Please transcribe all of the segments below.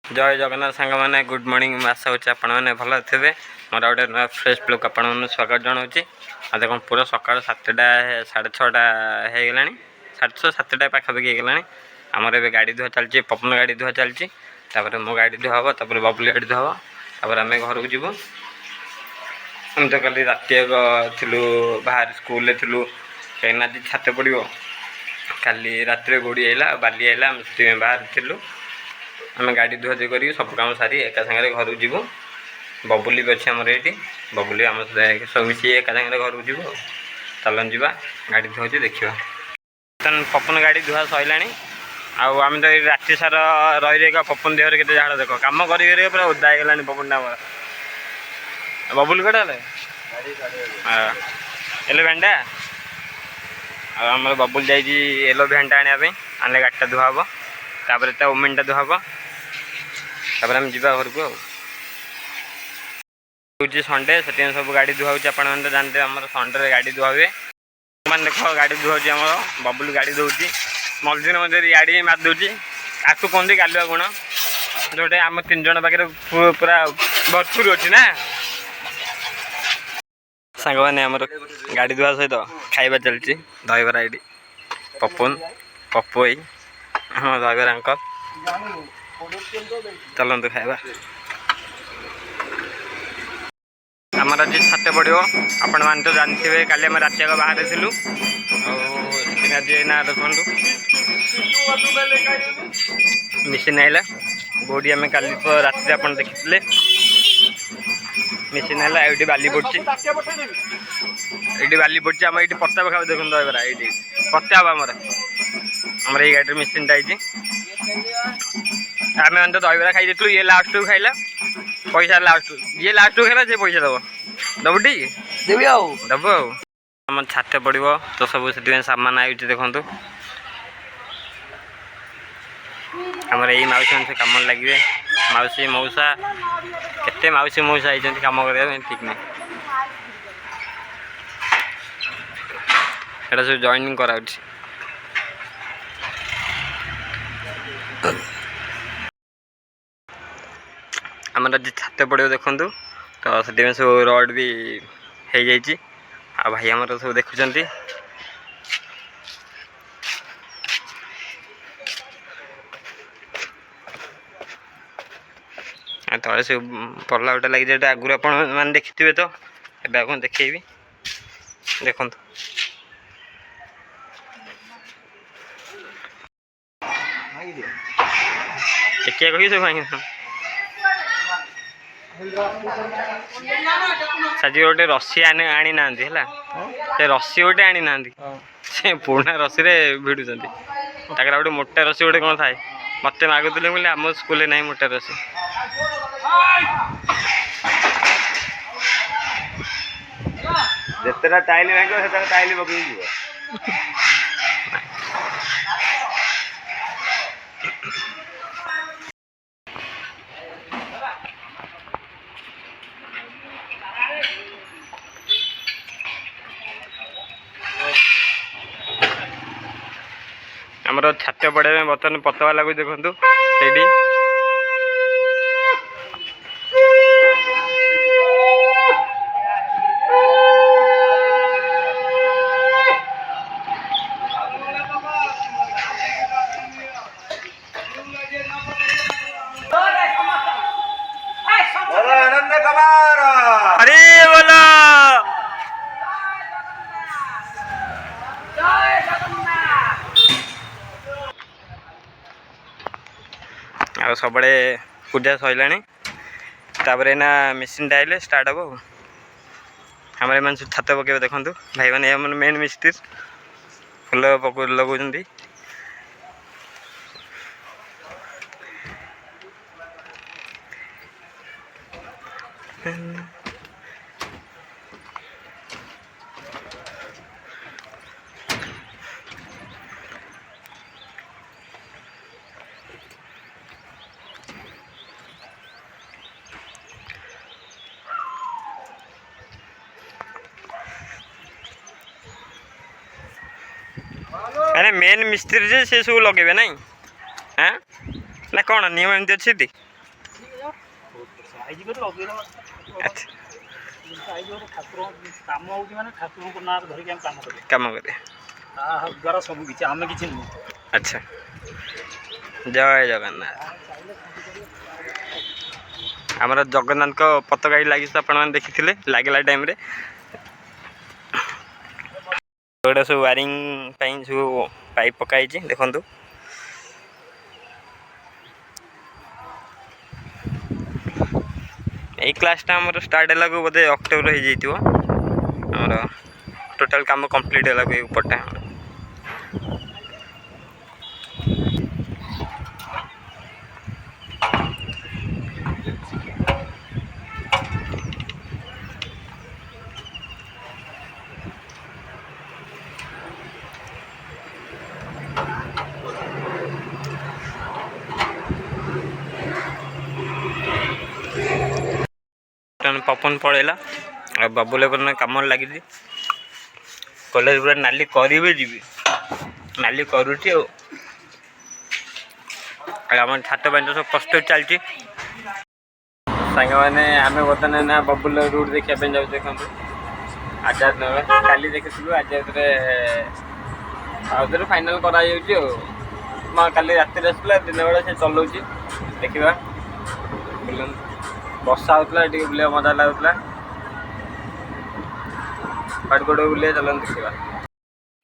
जय जगन्नाथ सांग मैंने गुड मॉर्निंग आशा होची आपण मैंने भल थे मोर गोटे नुआ फ्रेश ब्लॉग आपण मैंने स्वागत जनाऊँगी आ देख पूरा सकाल 7टा 6:30 हो गला 6:30 पाखापाखि होगला आमर ए गाड़ी धुआ चलती पवन गाड़ी धुआ चलती मो गाड़ी धुआ हम तापर बबुल गाड़ी धुआ हम तापर आम घर को जीवु हम तो कल राति थिलु बाहर स्कूल थिलु कहीं आज छाते पड़ो काली रात गोड़ी आइला बाली आइला बाहर थिलु आम गाड़ी धुआ धुई कर सब कम सारी एका सागर घर को जीवु बबुली भी अच्छे आमर ये बबुली आम सहित सब मिसी एका सागर घर को जीवु चलन जा गाड़ी धुआ देखा पवन गाड़ी धुआ सरला आम तो राति सार रही पवन देहर के झाड़ देख कम कर पूरा ओदा होगा पवन आम बबुल कटा एलो भैंटा आम बबुल जाइए एलो भैंटा आने आने गाड़ीटा धुआ हम तापर ओमेनटा धुआ हम तापर आम जा घर को संडे से सब गाड़ी धुआ आप जानते आम संडे गाड़ी धुआ हुए मैंने देख गाड़ी धुआ आम बबुल गाड़ी दूसरी मझे मझे गाड़ी मार दूसरी आपको कहते गालुआ गुण जोटा आम 3 जन पाखे पूरा भरपूर अच्छी ना सांग मैंने आमर गाड़ी धुआ सहित खाଇବା चलती दहीबरा ये पपुन पपुई हाँ दहीबरा अंकल चलते खाଇବା आमर आज छाते पड़ो आपण मैंने तो जानते काली आम रात बाहर थिलु आज ना देखु मिशीन आइला बोडी आम काली रात आप देखी मिशीन है ये बाली पड़ी ये बाली पड़ी आम ये पत्ता पका देखो दहीबरा ये पत्ता हम आमर ये गाड़ी मिशीन टाइम आम मैंने तो दहीबरा खाई देलु ये लास्ट को खाइला पैसा लास्ट ये लास्ट को खाइला से पैसा दब दबु टी देवी दबु आम छाते पड़ो तो सब से सामान आई देखु आमर यही मौसी मैंने कम लगे मौसी मौसा केते मौसी मौसा आई कम कर ठीक नहीं एटा सब जॉइनिंग करा आमर आज छाते पड़ो देखु तो से सब रड भी हो जाइए आ भाई आम सब देखुं तले से पड़ला गोटे लगी जाए आगुरी आपने देखी तो ए आपको देखेबी देखु टेकिया कही सब भाई साजी गोटे रसी आनी ना है रसी गोटे आनी ना से पुराना रसी भिड़ुं गोटे मोटा रसी गोटे कौन थाए मत मागुले बोले आम स्कूल ना मोटा रसी जितेटा टाइल भांग से टाइल पकई आमर छाते पड़े बर्तमान पतवा लगुच देखु से अरे बोला आ सब पूजा सरला ना मेसीन आइले स्टार्ट हम आम इन छात पके देखु भाई मैंने मेन मिस्त्री फुल पक लगुंट मेन मिस्त्री से सब लगे ना हाँ ना कौन नियम एमती अच्छी ଆଚ୍ଛା କାମ ହେଉଛି ମାନେ ଠାକୁରଙ୍କ ନାଁରେ ଧରିକି ଆମେ କାମ କରିବା କାମ କରେ ତା ଦ୍ୱାରା ସବୁ କିଛି ଆମେ କିଛି ନୁହଁ। ଆଚ୍ଛା ଜୟ ଜଗନ୍ନାଥ। ଆମର ଜଗନ୍ନାଥଙ୍କ ପତାକା ଲାଗିଛି ଆପଣମାନେ ଦେଖିଥିଲେ ଲାଗିଲା ଟାଇମ୍ରେ ଏଗୁଡ଼ା ସବୁ ୱାରିଂ ପାଇଁ ସବୁ ପାଇପ୍ ପକା ହେଇଛି ଦେଖନ୍ତୁ। ଏଇ କ୍ଲାସଟା ଆମର ଷ୍ଟାର୍ଟ ହେଲାକୁ ବୋଧେ ଅକ୍ଟୋବର ହେଇଯାଇଥିବ। ଆମର ଟୋଟାଲ୍ କାମ କମ୍ପ୍ଲିଟ୍ ହେଲାକୁ ଏଇ ଉପରଟା ପପନ ପଳେଇଲା ଆଉ ବାବୁଲ କାମରେ ଲାଗିଛି। କଲେଜ ପୁରା ନାଲି କରିବେ ଯିବି ନାଲି କରୁଛି ଆଉ ଆମର ଛାତ ପାଇଁ ତ ସବୁ ପ୍ରସ୍ତୁତ ଚାଲିଛି। ସାଙ୍ଗମାନେ ଆମେ ବର୍ତ୍ତମାନ ନା ବବୁଲ ରୁଟ୍ ଦେଖିବା ପାଇଁ ଯାଉଛୁ। ଦେଖନ୍ତୁ ଆଜାଦ ନଗର କାଲି ଦେଖିଥିଲୁ ଆଜାଦରେ ଆଉଥରେ ଫାଇନାଲ୍ କରାଯାଉଛି ଆଉ କାଲି ରାତିରେ ଆସିଥିଲା ଦିନ ବେଳେ ସେ ଚଲାଉଛି ଦେଖିବା। ବର୍ଷା ହେଉଥିଲା ଟିକେ ବୁଲିବା ମଜା ଲାଗୁଥିଲା। ପାଟ ଗୋଡ଼ ବୁଲିବା ଚାଲନ୍ତୁ ଦେଖିବା।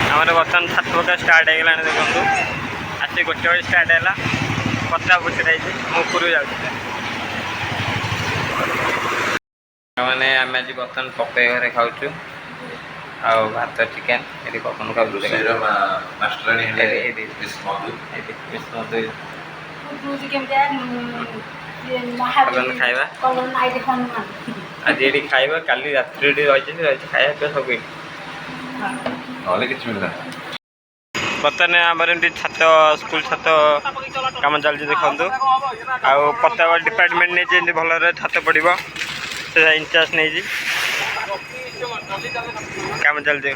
ଆମର ବର୍ତ୍ତମାନ ଛାତ ପକା ଷ୍ଟାର୍ଟ ହେଇଗଲାଣି ଦେଖନ୍ତୁ। ଆସି ଗୋଟେ ବେଳେ ଷ୍ଟାର୍ଟ ହେଲା ପଚା ପୁଚା ହେଇଛି ମୁଁ ଉପରକୁ ଯାଉଛି। ମାନେ ଆମେ ଆଜି ବର୍ତ୍ତମାନ ପପେଇ ଘରେ ଖାଉଛୁ ଆଉ ଭାତ ଚିକେନ୍ ଏଠି ପପନ ଖାଉଛୁ। ଖାଇବା ଆଜି ଏଠି ଖାଇବା କାଲି ରାତିରେ ଏଠି ରହିଛନ୍ତି ଖାଇବା ପିଇବା ସବୁ ଏଠି ନହେଲେ କିଛି ମିଳିଲା। ବର୍ତ୍ତମାନ ଆମର ଏମିତି ଛାତ ସ୍କୁଲ ଛାତ କାମ ଚାଲିଛି ଦେଖନ୍ତୁ। ଆଉ ପ୍ରତ୍ୟେକ ଡିପାର୍ଟମେଣ୍ଟ ନେଇଛି ଏମିତି ଭଲରେ ଛାତ ପଡ଼ିବ ସେ ଇନଚାର୍ଜ ନେଇଛି କାମ ଚାଲିଛି।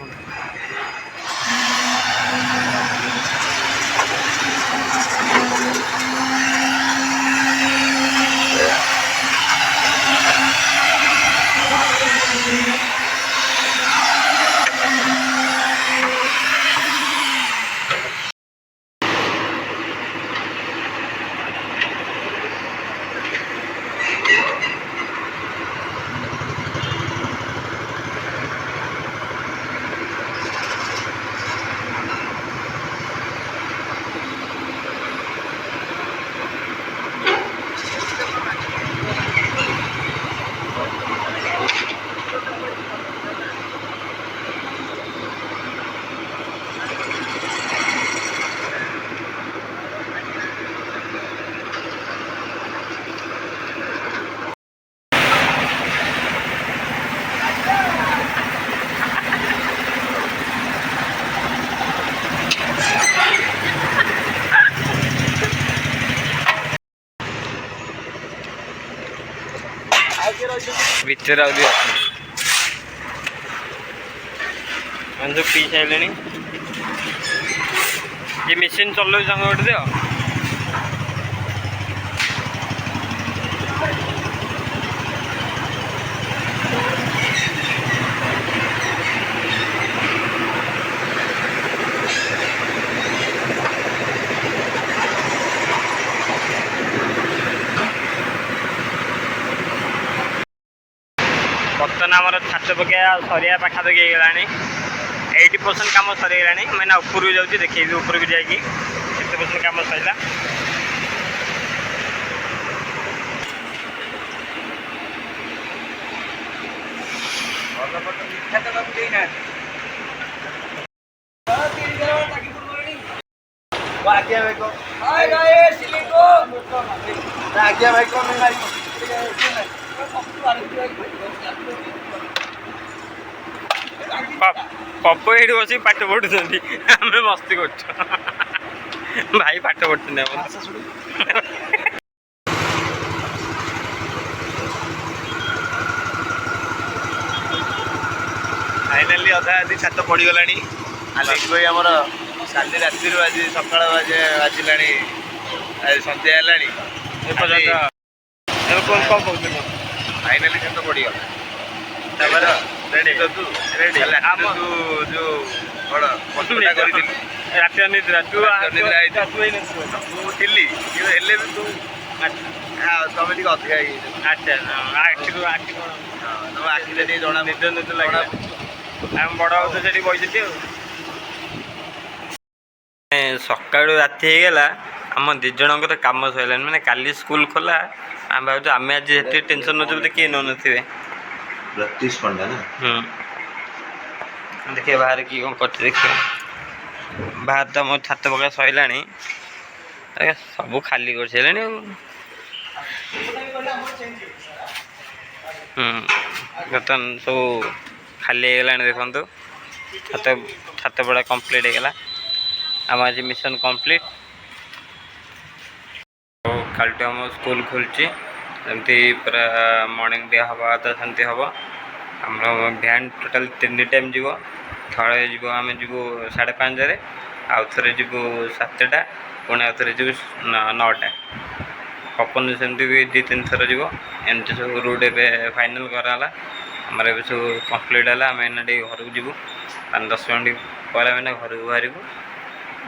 ଭିତରେ ଆଉ ଅଛନ୍ତି ପିଇ ସାରିଲେଣି। ये मेसीन चलाଉଛି ତାଙ୍କ ଗୋଟେ ଦିଅ। ବର୍ତ୍ତମାନ ଆମର ଛାତ ପକାଇବା ସରିବା ପାଖାପାଖି ହେଇଗଲାଣି। 80% କାମ ସରିଗଲାଣି। ମାନେ ଉପରକୁ ଯାଉଛି ଦେଖେଇବି ଉପରକୁ ଯାଇକି କେତେ ପରସେଣ୍ଟ କାମ ସରିଲା। ପପୁ ଏଇଠି ବସିକି ପାଠ ପଢୁଛନ୍ତି ଆମେ ମସ୍ତି କରୁଛୁ। ଭାଇ ପାଠ ପଢୁଛନ୍ତି ଆମର। ଫାଇନାଲି ଅଧା ଆଜି ଛାତ ପଡ଼ିଗଲାଣି। ଆଜି ଆମର କାଲି ରାତିରୁ ଆଜି ସକାଳ ବାଜିଲାଣି ସନ୍ଧ୍ୟା ହେଲାଣି କ'ଣ କହୁଥିଲ? ଫାଇନାଲି ଛାତ ପଡ଼ିଗଲା। ତାପରେ ରେଡ଼ି ତୁ ରେଡ଼ି ଆମ ତୁ ଯୋଉ କ'ଣ କଷ୍ଟଟା କରିଥିଲୁ ରାତି ଅନିଦ୍ରା ତୁ ଅନିଦ୍ରା ହେଇଥିଲୁ। ତୁ ହେଇନଥିବୁ। ମୁଁ ଥିଲି କିନ୍ତୁ ହେଲେ ବି ତୁ ତମେ ଟିକେ ଅଧିକା ହେଇଯାଇଛ। ଆଚ୍ଛା ଆଖିରୁ ଆଖି କ'ଣ ତମ ଆଖିରେ ଟିକେ ଜଣା ନିଦ ନିଦ ଲାଗିଲା। ଆମେ ବଡ଼ ହଉଛୁ ସେଠି ବସିଛନ୍ତି ଆଉ। ସକାଳୁ ରାତି ହେଇଗଲା ଆମ ଦୁଇ ଜଣଙ୍କର କାମ ସରିଲାଣି ମାନେ କାଲି ସ୍କୁଲ ଖୋଲା ଆମେ ଭାବୁଛୁ ଆମେ ଆଜି ଏତେ ଟେନସନ୍ ନେଉଛୁ ବୋଧେ କେହି ନେଉନଥିବେ। ପ୍ରତ୍ୟୁଷ ପଣ୍ଡା ନା ଦେଖିବା ବାହାରେ କି କ'ଣ କରୁଛି ଦେଖିବା। ବାହାରେ ତ ମୋ ଛାତ ପକା ସରିଲାଣି ସବୁ ଖାଲି କରିସାରିଲାଣି ଆଉ। ବର୍ତ୍ତମାନ ସବୁ ଖାଲି ହେଇଗଲାଣି ଦେଖନ୍ତୁ। ଛାତ ପଡ଼ା କମ୍ପ୍ଲିଟ୍ ହେଇଗଲା। ଆମ ଆଜି ମିଶନ କମ୍ପ୍ଲିଟ୍। ଆଉ କାଲିଠୁ ଆମ ସ୍କୁଲ ଖୋଲୁଛି ଯେମିତି ପୁରା ମର୍ଣ୍ଣିଂ ଡେ ହେବା କଥା ସେମିତି ହେବ। ଆମର ଭ୍ୟାନ୍ ଟୋଟାଲ୍ 3 ଟାଇମ୍ ଯିବ। ଥରେ ଯିବ ଆମେ ଯିବୁ 5:30, ଆଉ ଥରେ ଯିବୁ 7ଟା, ପୁଣି ଆଉ ଥରେ ଯିବୁ 9ଟା। ପପନ ସେମିତି ବି 2-3 ଥର ଯିବ। ଏମିତି ସବୁ ରୁଟ୍ ଏବେ ଫାଇନାଲ୍ କରାହେଲା। ଆମର ଏବେ ସବୁ କମ୍ପ୍ଲିଟ୍ ହେଲା। ଆମେ ଏଇନା ଟିକେ ଘରକୁ ଯିବୁ 5-10 ମିନିଟ୍ ପରେ ଆମେ ଏଇନା ଘରକୁ ବାହାରିବୁ।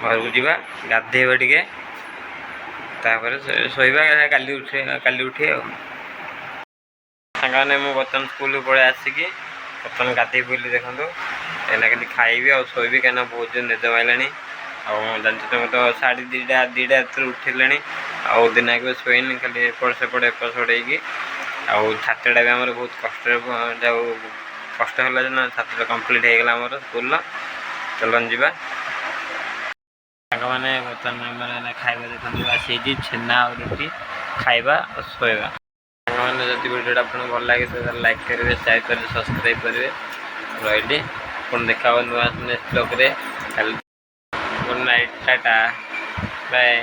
ଘରକୁ ଯିବା ଗାଧେଇବା ଟିକେ, ତାପରେ ଶୋଇବା କାଲି ଉଠି ଆଉ। ସାଙ୍ଗମାନେ ମୁଁ ବର୍ତ୍ତମାନ ସ୍କୁଲରୁ ପଳେଇ ଆସିକି ବର୍ତ୍ତମାନ ଗାଧେଇ ପଇଲି ଦେଖନ୍ତୁ। ଏଇନା କେମିତି ଖାଇବି ଆଉ ଶୋଇବି କାହିଁକିନା ବହୁତ ଜୋର ନିଦ ମାଇଲାଣି। ଆଉ ଜାଣିଛ ତମେ ତ 2:30 ରାତିରୁ ଉଠିଲେଣି ଆଉ ଦିନଯାକ ଶୋଇନି ଖାଲି ଏପଟ ସେପଟ ହେଇକି। ଆଉ ଛାତଟା ବି ଆମର ବହୁତ କଷ୍ଟରେ କଷ୍ଟ ହେଲା ଯେ ନା ଛାତଟା କମ୍ପ୍ଲିଟ୍ ହେଇଗଲା ଆମର ସ୍କୁଲର। ଚାଲନ୍ତୁ ଯିବା। ସାଙ୍ଗମାନେ ବର୍ତ୍ତମାନ ଆମର ଖାଇବା ଦେଖନ୍ତୁ ଆସିଛି ଛେନା ଆଉ ରୁଟି ଖାଇବା ଆଉ ଶୋଇବା। ସାଙ୍ଗମାନେ ଯଦି ଭିଡ଼ିଓଟା ଆପଣଙ୍କୁ ଭଲ ଲାଗେ ତାହେଲେ ଲାଇକ୍ କରିବେ, ସେୟାର କରିବେ, ସବସ୍କ୍ରାଇବ୍ କରିବେ। ରହିଲି ପୁଣି ଦେଖା ହେବ ନୂଆ ନେକ୍ସଟ୍ ବ୍ଲଗ୍ରେ। Good night, tata, bye.